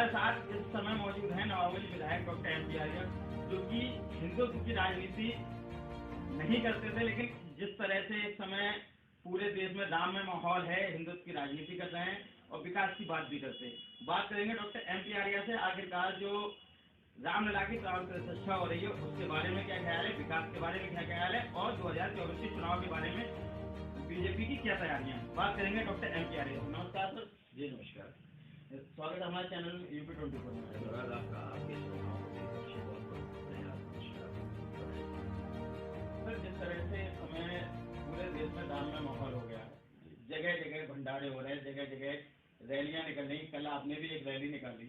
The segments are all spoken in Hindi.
हमारे साथ इस समय मौजूद हैं नवाबगंज विधायक डॉक्टर MP आर्य, जो कि हिंदुत्व की राजनीति नहीं करते थे, लेकिन जिस तरह से इस समय पूरे देश में राम में माहौल है, हिंदुत्व की राजनीति कर रहे हैं और विकास की बात भी करते हैं। बात करेंगे डॉक्टर MP आर्य से, आखिरकार जो रामलला की प्राण प्रतिष्ठा हो रही है उसके बारे में क्या ख्याल है, विकास के बारे में क्या ख्याल है और 2024 के चुनाव के बारे में बीजेपी की क्या तैयारियां हैं, बात करेंगे डॉक्टर MP आर्य। नमस्कार सर। जी नमस्कार, स्वागत है हमारे चैनल UP24 में। धन्यवाद आपका, आपके श्रोताओं को भी बहुत बहुत नमस्कार। सर, जिस तरह से समय पूरे देश में राम में माहौल हो गया, जगह जगह भंडारे हो रहे हैं, जगह जगह रैलियां निकल रही, कल आपने भी एक रैली निकाली,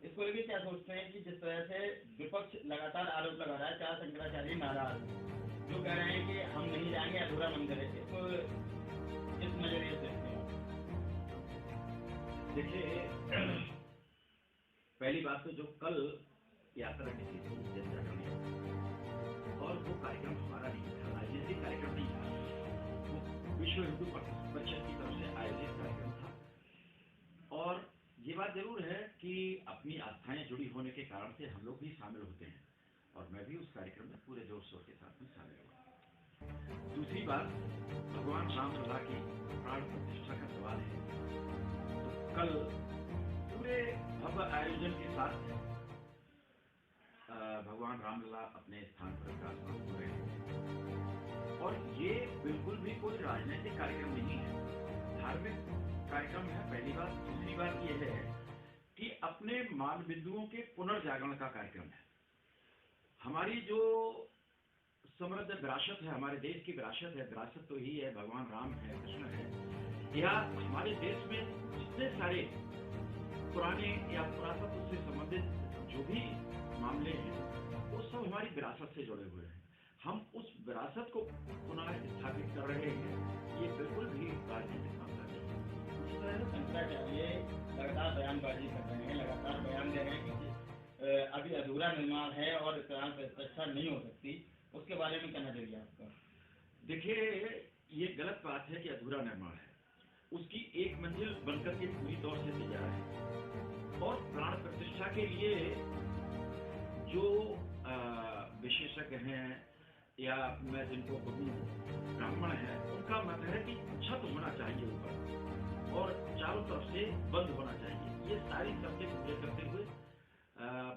इसको लेकर क्या सोचते हैं कि जिस तरह से विपक्ष लगातार आरोप लगा रहा है, चार शंकराचार्य नाराज जो कह रहे हैं कि हम नहीं जाएंगे, अधूरा मंदिर है, इसको किस नजरिए से देखते हैं? देखिए, पहली बात तो जो कल यात्रा निकली थी जन जागरण और वो कार्यक्रम हमारा नहीं था, राजनीतिक कार्यक्रम नहीं था, वो विश्व हिंदू परिषद की तरफ से आयोजित कार्यक्रम था। और ये बात जरूर है कि अपनी आस्थाएं जुड़ी होने के कारण से हम लोग भी शामिल होते हैं और मैं भी उस कार्यक्रम में पूरे जोर शोर के साथ में शामिल हुआ। दूसरी बात, भगवान रामलला की प्राण प्रतिष्ठा का सवाल है, तो कल पूरे भव्य आयोजन के साथ भगवान रामलला अपने स्थान पर विराजमान हो रहे हैं और ये बिल्कुल भी कोई राजनीतिक कार्यक्रम नहीं है, धार्मिक कार्यक्रम है, पहली बात। दूसरी बात यह है कि अपने मान बिंदुओं के पुनर्जागरण का कार्यक्रम है। हमारी जो समृद्ध विरासत है, हमारे देश की विरासत है, विरासत तो ही है, भगवान राम है, कृष्ण है, या हमारे देश में जितने सारे पुराने या पुरातत्व से संबंधित जो भी मामले हैं वो सब हमारी विरासत से जुड़े हुए हैं। हम उस विरासत को पुनः स्थापित कर रहे हैं, ये बिल्कुल भी राजनीतिक मामला नहीं है। इस तरह से शंकराचार्य लगातार बयानबाजी कर रहे हैं, लगातार बयान दे रहे हैं कि अभी अधूरा निर्माण है और प्राण प्रतिष्ठा नहीं हो सकती, उसके बारे में क्या नजरिया आपका? देखिए, ये गलत बात है कि अधूरा निर्माण है, उसकी एक मंजिल बनकर के पूरी तौर से तैयार है और प्राण प्रतिष्ठा के लिए जो विशेषज्ञ हैं या मैं जिनको कहूँ ब्राह्मण है, उनका मत है कि छत होना चाहिए ऊपर और चारों तरफ से बंद होना चाहिए। ये सारी शर्तें पूरे करते हुए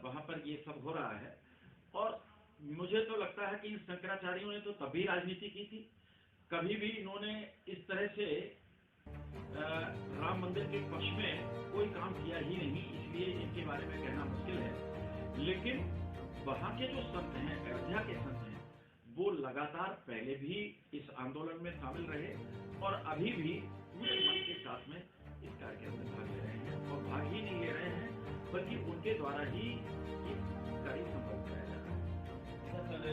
वहाँ पर ये सब हो रहा है और मुझे तो लगता है कि इन शंकराचार्यों ने तो तभी राजनीति की थी, कभी भी इन्होंने इस तरह से राम मंदिर के पक्ष में कोई काम किया ही नहीं, इसलिए इनके बारे में कहना मुश्किल है। लेकिन वहाँ के जो संत हैं, अयोध्या के संत हैं, वो लगातार पहले भी इस आंदोलन में शामिल रहे और अभी भी पूरे मन के साथ में इस कार्यक्रम में भाग ले रहे हैं और भाग ही नहीं ले रहे हैं, बल्कि उनके द्वारा ही ये कार्य संपन्न कराया जा रहा है। सर,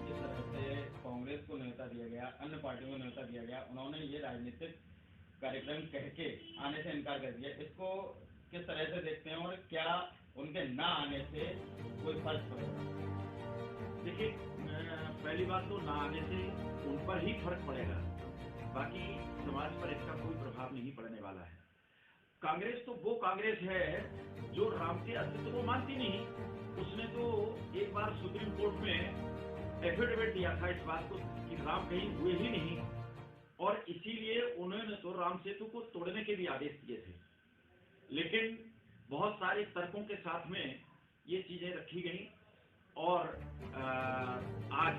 जिस तरह से कांग्रेस को न्योता दिया गया, अन्य पार्टियों को न्योता दिया गया, उन्होंने ये राजनीतिक कार्यक्रम कह के आने से इनकार कर दिया, इसको किस तरह से देखते हैं और क्या उनके ना आने से कोई फर्क पड़ेगा? देखिए, पहली बात तो ना आने से उन पर ही फर्क पड़ेगा, बाकी समाज पर इसका कोई प्रभाव नहीं पड़ने वाला है। कांग्रेस तो वो कांग्रेस है जो राम के अस्तित्व को मानती नहीं। उसने तो एक बार सुप्रीम कोर्ट में एफिडेविट दिया था इस बात को कि राम कहीं हुए ही नहीं और इसीलिए उन्होंने तो राम सेतु को तोड़ने के भी आदेश दिए थे। लेकिन बहुत सारे तर्कों के साथ में ये चीजें रखी गई और आज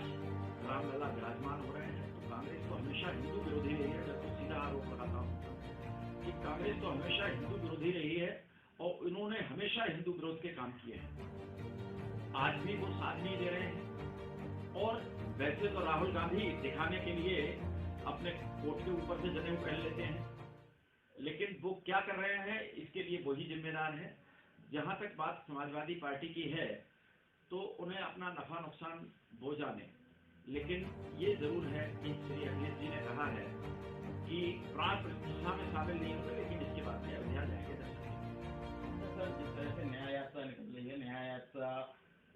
रामलला विराजमान हो रहे हैं। तो कांग्रेस तो हमेशा हिंदू विरोधी रही है, जब तो सीधा आरोप लगाता हूँ कि कांग्रेस तो हमेशा हिंदू विरोधी रही है और इन्होंने हमेशा हिंदू विरोध के काम किए हैं। आज भी वो साथ नहीं दे रहे हैं और वैसे तो राहुल गांधी दिखाने के लिए अपने कोट के ऊपर से जनेऊ पहन लेते हैं, लेकिन वो क्या कर रहे हैं इसके लिए वही जिम्मेदार है। जहां तक बात समाजवादी पार्टी की है तो उन्हें अपना नफा नुकसान वो जाने, लेकिन ये जरूर है कि श्री अखिलेश जी ने कहा है कि प्राण प्रतिष्ठा में शामिल नहीं होंगे, लेकिन इसके बाद में अयोध्या जाएंगे दर्शन। सर, जिस तरह से न्याय यात्रा निकल रही है, न्याय यात्रा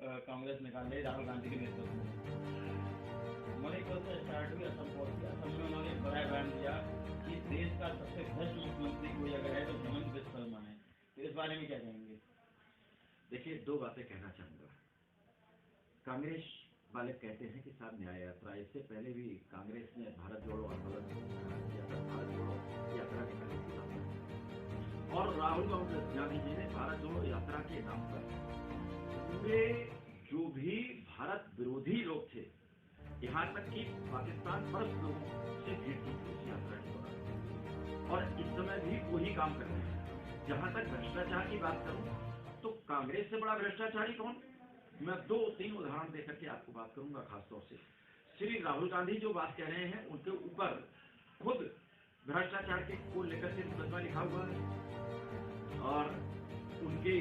कांग्रेस निकाल रही है राहुल गांधी के नेतृत्व में, मणिपुर से स्टार्ट हुई, असम पहुंच गया। असम में उन्होंने एक बड़ा बयान दिया कि देश का सबसे भ्रष्ट मुख्यमंत्री कोई अगर है तो हेमंत बिस्वा शर्मा है, तो इस बारे में क्या कहेंगे? देखिए, दो बातें कहना चाहूँगा। कांग्रेस वाले कहते हैं कि साहब न्याय यात्रा, इससे पहले भी कांग्रेस ने भारत जोड़ो आंदोलन किया था, भारत जोड़ो यात्रा निकाली थी, और राहुल गांधी जी ने भारत जोड़ो यात्रा के नाम पर पूरे जो भी भारत विरोधी लोग थे, यहाँ तक कि पाकिस्तान परस्त लोगों से भेंट की थी उस यात्रा के दौरान, और इस समय भी वही काम कर रहे हैं। जहां तक भ्रष्टाचार की बात करूं तो कांग्रेस से बड़ा भ्रष्टाचारी कौन? मैं 2-3 उदाहरण देकर के आपको बात करूंगा। खासतौर से श्री राहुल गांधी जो बात कह रहे हैं, उनके ऊपर खुद भ्रष्टाचार के को लेकर के मुकदमा लिखा हुआ है, और उनकी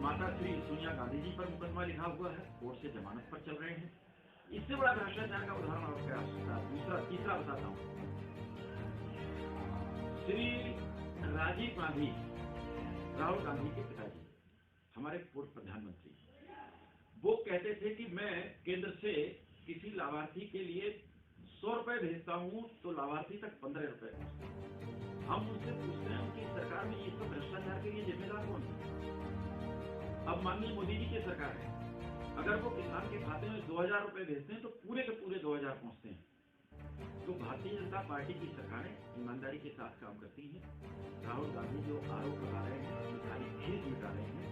माता श्री सोनिया गांधी जी पर मुकदमा लिखा हुआ है, कोर्ट से जमानत पर चल रहे हैं। इससे बड़ा भ्रष्टाचार का उदाहरण और क्या हो सकता है? तीसरा बताता हूँ। श्री राजीव गांधी, राहुल गांधी के पिताजी, हमारे पूर्व प्रधानमंत्री, वो कहते थे कि मैं केंद्र से किसी लाभार्थी के लिए 100 रुपए भेजता हूं तो लाभार्थी तक 15 रुपए पहुंचते हैं। हम उनसे पूछते हैं उनकी सरकार में ये सब भ्रष्टाचार के लिए जिम्मेदार कौन है? अब माननीय मोदी जी की सरकार है, अगर वो किसान के खाते में 2000 रुपए भेजते हैं तो पूरे के पूरे 2000 पहुंचते हैं। तो भारतीय जनता पार्टी की सरकारें ईमानदारी के साथ काम करती हैं। राहुल गांधी जो आरोप लगा रहे हैं, सारी खेद मिटा रहे हैं।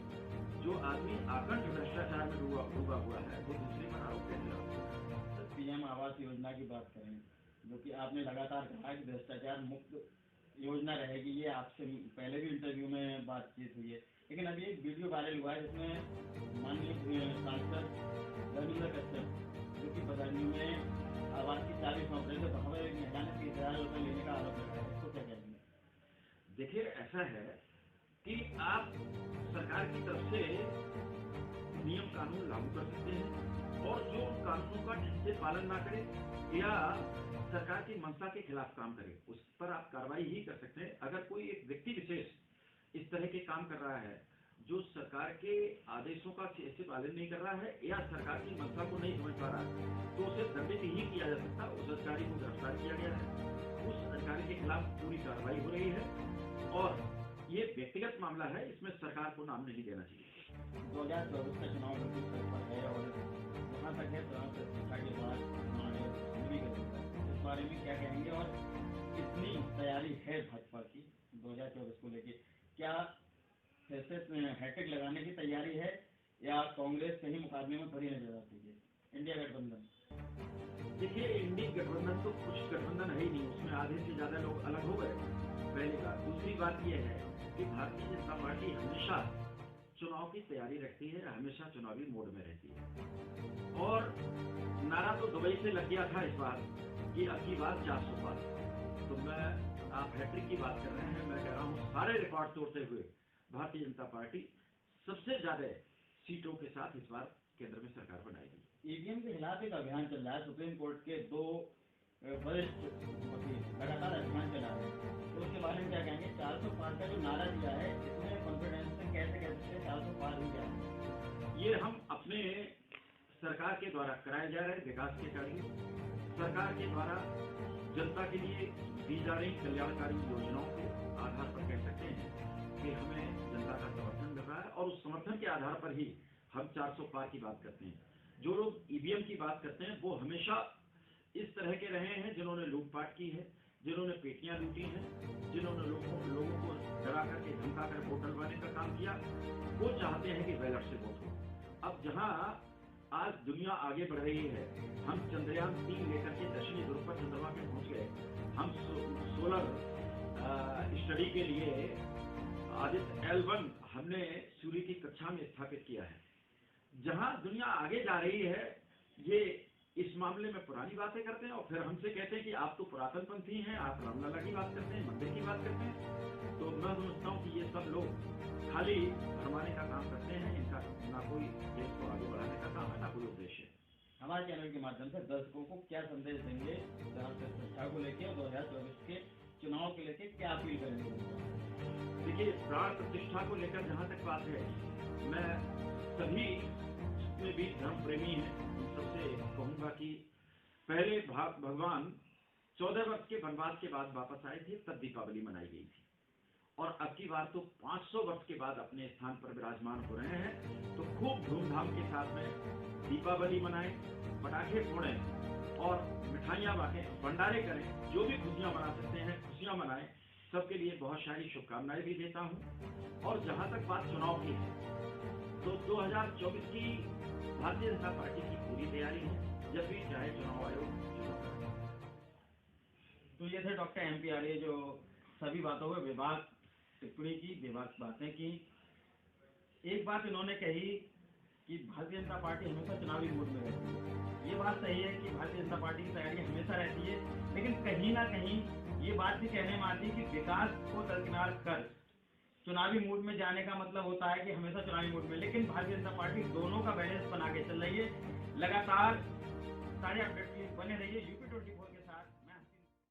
जो आदमी आकंठ भ्रष्टाचार में डूबा हुआ है, वो दूसरे पर आरोप कैसे लगाता है? पीएम आवास योजना की बात करें, जो कि आपने लगातार कहा कि भ्रष्टाचार मुक्त योजना रहेगी, ये आपसे पहले भी इंटरव्यू में बातचीत हुई है, लेकिन अभी एक वीडियो वायरल हुआ है जिसमें माननीय सांसद धर्मेंद्र कश्यप, जो कि बदायूं में आवास की 40 सौंप रहे थे, वहाँ पर एक महिला ने 30,000 रुपये लेने का आरोप लगाया है। इसको क्या कहेंगे? देखिए, ऐसा है कि आप सरकार की तरफ से नियम कानून लागू कर सकते हैं, और जो उन कानूनों का ठीक से पालन ना करे या सरकार की मंशा के खिलाफ काम करे, उस पर आप कार्रवाई ही कर सकते हैं। अगर कोई एक व्यक्ति विशेष इस तरह के काम कर रहा है, जो सरकार के आदेशों का ऐसे पालन नहीं कर रहा है या सरकार की मंशा को नहीं समझ पा रहा है, तो उसे दंडित ही किया जा सकता। उस अधिकारी को गिरफ्तार किया गया है, उस अधिकारी के खिलाफ पूरी कार्रवाई हो रही है, और ये व्यक्तिगत मामला है, इसमें सरकार को नाम नहीं देना चाहिए। 2024 का चुनाव बिल्कुल सर पर है, और जहाँ तक है चुनाव प्रतिष्ठा के बाद इस बारे में क्या कहेंगे, और कितनी तैयारी है भाजपा की 2024 को लेके? क्या हैट्रिक लगाने की तैयारी है, या कांग्रेस कहीं मुकाबले में खड़ी नजर आती है? इंडिया गठबंधन, देखिए, इंडिया गठबंधन तो कुछ गठबंधन है ही नहीं, उसमें आधे से ज्यादा लोग अलग हो गए, पहली बात। दूसरी बात यह है कि भारतीय जनता पार्टी हमेशा चुनाव की तैयारी रखती है, हमेशा चुनावी मोड में रहती है, और नारा तो दुबई से लग गया था इस बार कि अब की बात 400 पार। तो आप हैट्रिक की बात कर रहे हैं, मैं कह रहा हूँ सारे रिकॉर्ड तोड़ते हुए भारतीय जनता पार्टी सबसे ज्यादा सीटों के साथ इस बार केंद्र में सरकार बनाएगी। ईवीएम के खिलाफ एक अभियान चल रहा है, सुप्रीम कोर्ट के 2 वरिष्ठ वकील लगातार अभियान चला रहे हैं, तो उसके बारे में क्या कहेंगे? 400 पार का जो नारा दिया है, इसमें कॉन्फिडेंस से कैसे कह सकते हैं 400 पार ही जाए? ये हम अपने सरकार के द्वारा कराए जा रहे विकास के कार्य, सरकार के द्वारा जनता के लिए दी जा रही कल्याणकारी योजनाओं के आधार पर कह सकते हैं कि हमें जनता का समर्थन मिल रहा है, और उस समर्थन के आधार पर ही हम 400 पार की बात करते हैं। जो लोग ईवीएम की बात करते हैं, वो हमेशा इस तरह के रहे हैं जिन्होंने लूटपाट की है, जिन्होंने पेटियां लूटी हैं, जिन्होंने लोगों को डरा करके धमका कर वोट डलवाने का काम किया। वो चाहते हैं कि बैलेट से वोट हो। अब जहां आज दुनिया आगे बढ़ रही है, हम चंद्रयान 3 लेकर के दक्षिणी ध्रुव पर चंद्रमा पे पहुंच गए, हम सोलर स्टडी के लिए आदित्य L1 हमने सूर्य की कक्षा में स्थापित किया है। जहां दुनिया आगे जा रही है, ये इस मामले में पुरानी बातें करते हैं, और फिर हमसे कहते हैं कि आप तो पुरातनपंथी हैं, आप रामलला की बात करते हैं, मंदिर की बात करते हैं। तो मैं समझता हूँ कि ये सब लोग खाली भरमाने का काम करते हैं, इनका ना कोई देश को आगे बढ़ाने का काम है, ना कोई उद्देश्य है। हमारे चैनल के माध्यम से दर्शकों को क्या संदेश देंगे प्राण प्रतिष्ठा को लेकर, और 2024 के चुनाव के लेकर क्या अपील करेंगे? देखिए, प्राण प्रतिष्ठा को लेकर जहाँ तक बात है, मैं सभी जितने भी धर्म प्रेमी हैं उन सबसे कहूँगा कि पहले भगवान 14 वर्ष के वनवास के बाद वापस आए थे, तब दीपावली मनाई गई थी, और अब की बार तो 500 वर्ष के बाद अपने स्थान पर विराजमान हो रहे हैं। तो खूब धूमधाम के साथ में दीपावली मनाएं, पटाखे फोड़ें और मिठाइयाँ बांटें, भंडारे करें, जो भी खुशियाँ मना सकते हैं खुशियाँ मनाएं। सबके लिए बहुत सारी शुभकामनाएं भी देता हूँ। और जहाँ तक बात चुनाव की है, तो 2024 की भारतीय जनता पार्टी की पूरी तैयारी है, जब भी चाहे चुनाव आयोग चुनाव करे। तो ये थे डॉक्टर MP आर्य, जो सभी बातों में विवाद टिप्पणी की, विवाद बातें की। एक बात इन्होंने कही कि भारतीय जनता पार्टी हमेशा चुनावी मूड में रहती है। ये बात सही है कि भारतीय जनता पार्टी की तैयारी हमेशा रहती है, लेकिन कहीं ना कहीं ये बात भी कहने में आती है कि विकास को दरकिनार कर चुनावी मूड में जाने का मतलब होता है कि हमेशा चुनावी मूड में। लेकिन भारतीय जनता पार्टी दोनों का बैलेंस बना के चल रही है। लगातार सारे अपडेट के लिए बने रहिए।